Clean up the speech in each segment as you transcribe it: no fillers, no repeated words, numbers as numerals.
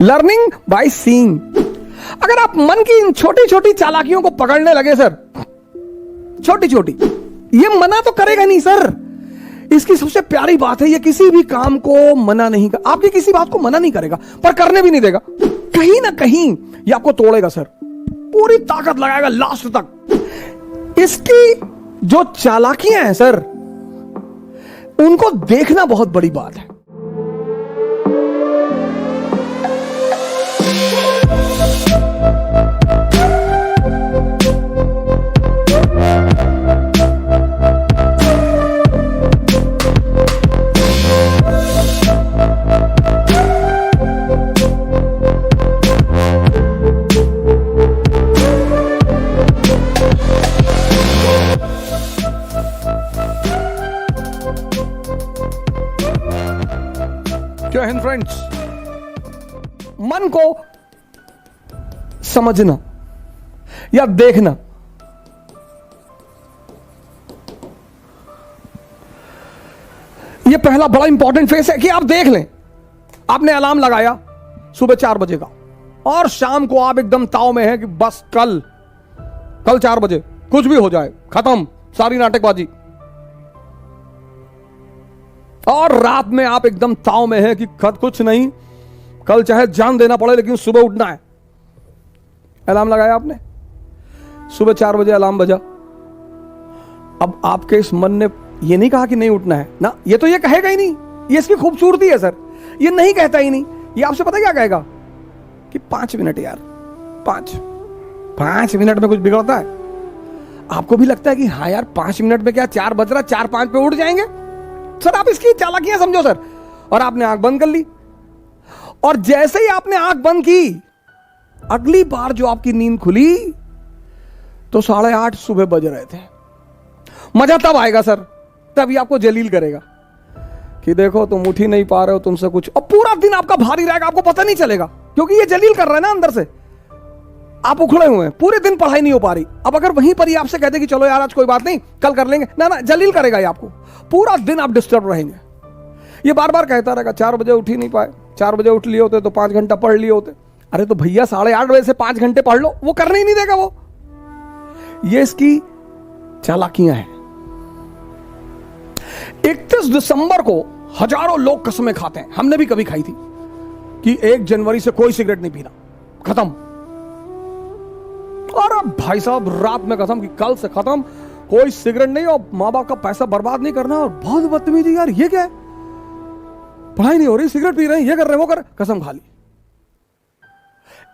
Learning by seeing. अगर आप मन की इन छोटी छोटी चालाकियों को पकड़ने लगे सर, छोटी छोटी, ये मना तो करेगा नहीं सर। इसकी सबसे प्यारी बात है, ये किसी भी काम को मना नहीं कर, आपकी किसी बात को मना नहीं करेगा, पर करने भी नहीं देगा। कहीं ना कहीं ये आपको तोड़ेगा सर, पूरी ताकत लगाएगा लास्ट तक। इसकी जो चालाकियां हैं सर, उनको देखना बहुत बड़ी बात है। क्या है फ्रेंड्स, मन को समझना या देखना, यह पहला बड़ा इंपॉर्टेंट फेस है कि आप देख लें। आपने अलार्म लगाया सुबह 4 बजे का, और शाम को आप एकदम ताव में है कि बस कल 4 बजे कुछ भी हो जाए, खत्म सारी नाटकबाजी। और रात में आप एकदम ताव में है कि कुछ नहीं, कल चाहे जान देना पड़े लेकिन सुबह उठना है। अलार्म लगाया आपने, सुबह 4 बजे अलार्म बजा। अब आपके इस मन ने ये नहीं कहा कि नहीं उठना है ना, ये तो ये कहेगा ही नहीं, ये इसकी खूबसूरती है सर, ये नहीं कहता ही नहीं। ये आपसे पता क्या कहेगा कि 5 मिनट यार, 5 मिनट में कुछ बिगड़ता है? आपको भी लगता है कि हाँ यार 5 मिनट में क्या 4 बज रहा, 4-5 पे उठ जाएंगे सर। आप इसकी चालाकियां समझो सर। और आपने आंख बंद कर ली, और जैसे ही आपने आंख बंद की, अगली बार जो आपकी नींद खुली तो 8:30 सुबह बज रहे थे। मजा तब आएगा सर, तभी आपको जलील करेगा कि देखो तुम उठ ही नहीं पा रहे हो, तुमसे कुछ। और पूरा दिन आपका भारी रहेगा, आपको पता नहीं चलेगा, क्योंकि ये जलील कर रहा है ना अंदर से। आप उखड़े हुए हैं, पूरे दिन पढ़ाई नहीं हो पा रही। अब अगर वहीं पर ही आपसे कहते कि चलो यार आज कोई बात नहीं, कल कर लेंगे, ना जलील करेगा ये आपको। पूरा दिन आप डिस्टर्ब रहेंगे। ये बार बार कहता रहेगा 4 बजे उठ ही नहीं पाए, 4 बजे उठ लिए होते तो 5 घंटा पढ़ लिए होते। अरे तो भैया 8:30 बजे से 5 घंटे पढ़ लो, वो करने ही नहीं देगा वो। ये इसकी चालाकियां हैं। 31 दिसंबर को हजारों लोग कसमें खाते हैं, हमने भी कभी खाई थी कि 1 जनवरी से कोई सिगरेट नहीं पीना, खत्म। और अब भाई साहब रात में कसम कि कल से खत्म, कोई सिगरेट नहीं, और माँ बाप का पैसा बर्बाद नहीं करना। और बहुत बदतमीजी यार, ये क्या है, पढ़ाई नहीं हो रही, सिगरेट पी रहे हैं, ये कर रहे हैं, वो कर, कसम खा ली।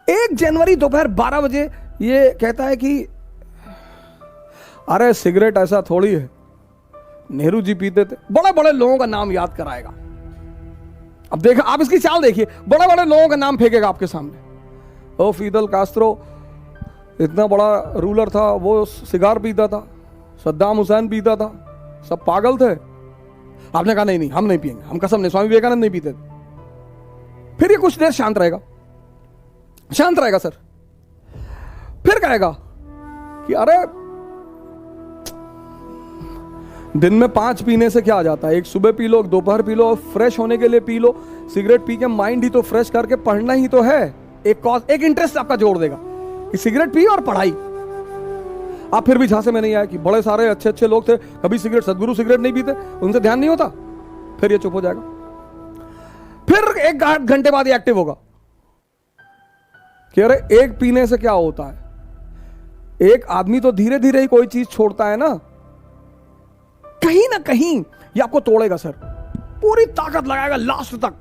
1 जनवरी दोपहर 12 बजे ये कहता है कि अरे सिगरेट ऐसा थोड़ी है, नेहरू जी पीते थे। बड़े बड़े लोगों का नाम याद कराएगा। अब देखा, आप इसकी चाल देखिए, बड़े बड़े लोगों का नाम फेंकेगा आपके सामने। ओ फिदल कास्त्रो इतना बड़ा रूलर था, वो सिगार पीता था, सद्दाम हुसैन पीता था, सब पागल थे। आपने कहा नहीं हम नहीं पिएंगे, हम कसम नहीं, स्वामी विवेकानंद नहीं पीते थे। फिर ये कुछ देर शांत रहेगा सर। फिर कहेगा कि अरे दिन में 5 पीने से क्या आ जाता है, एक सुबह पी लो, दोपहर पी लो, फ्रेश होने के लिए पी लो। सिगरेट पी के माइंड ही तो फ्रेश करके पढ़ना ही तो है। एक इंटरेस्ट आपका जोड़ देगा कि सिगरेट पी और पढ़ाई। आप फिर भी झांसे में नहीं आए कि बड़े सारे अच्छे अच्छे लोग थे, कभी सिगरेट, सदगुरु सिगरेट नहीं पीते, उनसे ध्यान नहीं होता। फिर ये चुप हो जाएगा। फिर 1 घंटे बाद ये एक्टिव होगा कि अरे एक पीने से क्या होता है, एक आदमी तो धीरे धीरे ही कोई चीज छोड़ता है ना। कहीं ये आपको तोड़ेगा सर, पूरी ताकत लगाएगा लास्ट तक,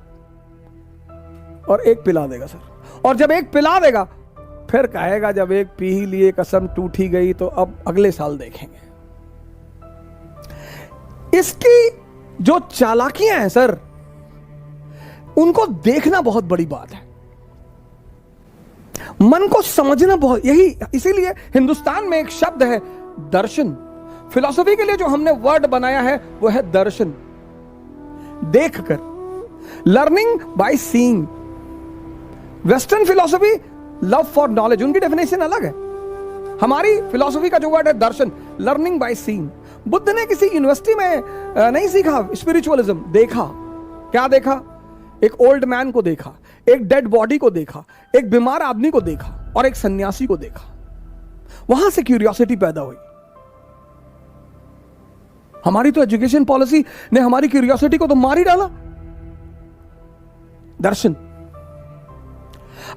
और एक पिला देगा सर। और जब एक पिला देगा, फिर कहेगा जब एक पी ही लिए, कसम टूट ही गई, तो अब अगले साल देखेंगे। इसकी जो चालाकियां हैं सर, उनको देखना बहुत बड़ी बात है। मन को समझना बहुत, यही इसीलिए हिंदुस्तान में एक शब्द है दर्शन। फिलॉसफी के लिए जो हमने वर्ड बनाया है वो है दर्शन, देखकर, learning by seeing. Western philosophy love for knowledge, उनकी डेफिनेशन अलग है। हमारी फिलॉसफी का जो वर्ड है दर्शन, लर्निंग बाय सीइंग। बुद्ध ने किसी यूनिवर्सिटी में नहीं सीखा स्पिरिचुअलिज्म, देखा। क्या देखा? एक ओल्ड मैन को देखा, एक डेड बॉडी को देखा, एक बीमार आदमी को देखा और एक सन्यासी को देखा। वहां से क्यूरियोसिटी पैदा हुई। हमारी तो एजुकेशन पॉलिसी ने हमारी क्यूरियोसिटी को तो मार ही डाला। दर्शन,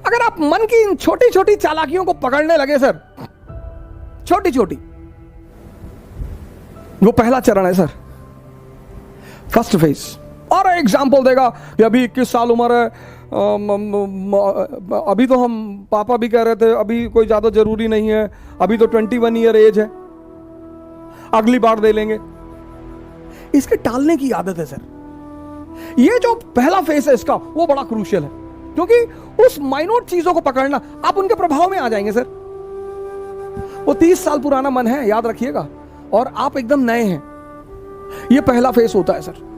अगर आप मन की इन छोटी छोटी चालाकियों को पकड़ने लगे सर, छोटी छोटी, वो पहला चरण है सर, फर्स्ट फेज। और एग्जाम्पल देगा कि अभी 21 साल उम्र है, अभी तो हम पापा भी कह रहे थे अभी कोई ज्यादा जरूरी नहीं है, अभी तो 21 ईयर एज है, अगली बार दे लेंगे। इसके टालने की आदत है सर। ये जो पहला फेस है इसका, वो बड़ा क्रूशियल है, क्योंकि उस माइनोट चीजों को पकड़ना, आप उनके प्रभाव में आ जाएंगे सर। वो 30 साल पुराना मन है, याद रखिएगा, और आप एकदम नए हैं। ये पहला फेस होता है सर।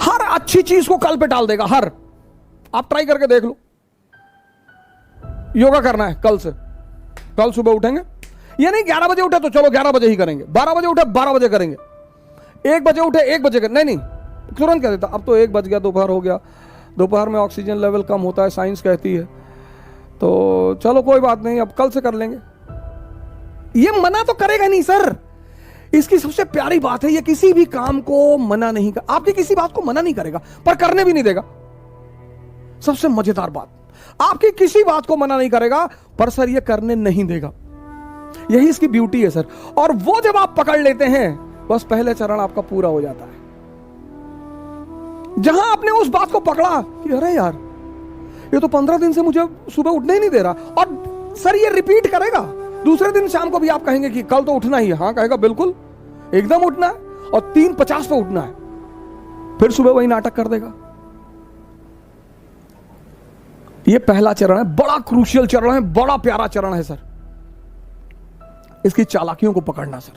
हर अच्छी चीज को कल पे टाल देगा, हर। आप ट्राई करके देख लो। योगा करना है कल से, कल सुबह उठेंगे, ये नहीं 11 बजे उठे तो चलो 11 बजे ही करेंगे, 12 बजे उठे 12 बजे करेंगे, 1 बजे उठे 1 बजे करेंगे, नहीं तुरंत कह देता अब तो 1 बज गया, दोपहर हो गया, दोपहर में ऑक्सीजन लेवल कम होता है, साइंस कहती है, तो चलो कोई बात नहीं, अब कल से कर लेंगे। ये मना तो करेगा नहीं सर। इसकी सबसे प्यारी बात है, ये किसी भी काम को मना नहीं कर, आपकी किसी बात को मना नहीं करेगा, पर करने भी नहीं देगा। सबसे मजेदार बात, आपकी किसी बात को मना नहीं करेगा, पर सर ये करने नहीं देगा। यही इसकी ब्यूटी है सर। और वो जब आप पकड़ लेते हैं, बस पहले चरण आपका पूरा हो जाता है। जहां आपने उस बात को पकड़ा कि अरे यार, ये तो 15 दिन से मुझे सुबह उठने ही नहीं दे रहा, और सर ये रिपीट करेगा। दूसरे दिन शाम को भी आप कहेंगे कि कल तो उठना ही है, हाँ कहेगा बिल्कुल एकदम उठना है, और 3:50 पे उठना है, फिर सुबह वही नाटक कर देगा। ये पहला चरण है, बड़ा क्रूशियल चरण है, बड़ा प्यारा चरण है सर, इसकी चालाकियों को पकड़ना सर।